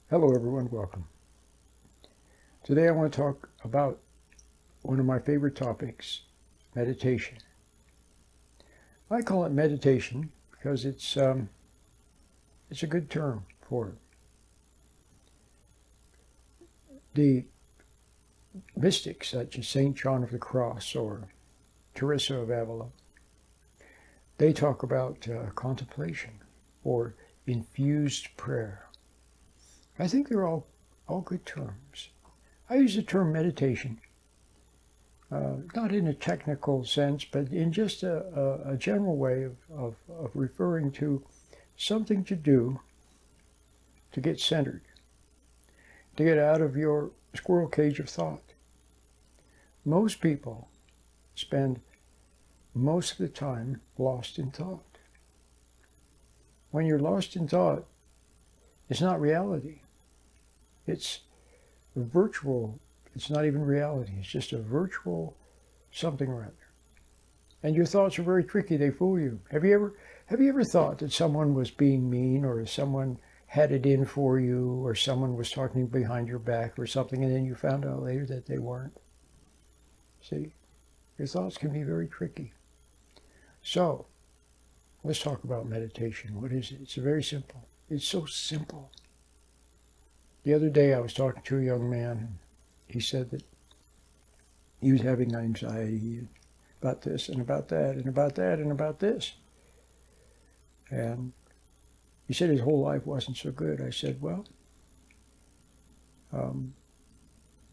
Hello everyone, welcome. Today I want to talk about one of my favorite topics, meditation. I call it meditation because it's a good term for it. The mystics such as St. John of the Cross or Teresa of Avila, they talk about contemplation or infused prayer. I think they're all good terms. I use the term meditation, not in a technical sense, but in just a general way of referring to something to do to get centered, to get out of your squirrel cage of thought. Most people spend most of the time lost in thought. When you're lost in thought, it's not reality. It's a virtual, it's not even reality. It's just a virtual something or other. And your thoughts are very tricky. They fool you. Have you ever thought that someone was being mean, or someone had it in for you, or someone was talking behind your back or something, and then you found out later that they weren't? See, your thoughts can be very tricky. So, let's talk about meditation. What is it? It's very simple. It's so simple. The other day I was talking to a young man, and he said that he was having anxiety about this and about that and about that and about this. And he said his whole life wasn't so good. I said, well,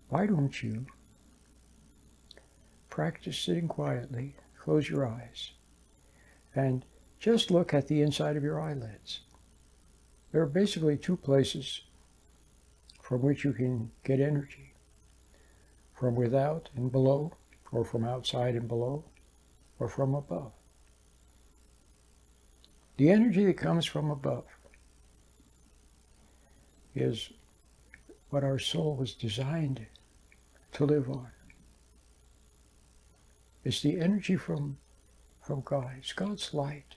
why don't you practice sitting quietly, close your eyes, and just look at the inside of your eyelids. There are basically two places from which you can get energy, from without and below, or from outside and below, or from above. The energy that comes from above is what our soul was designed to live on. It's the energy from God. It's God's light.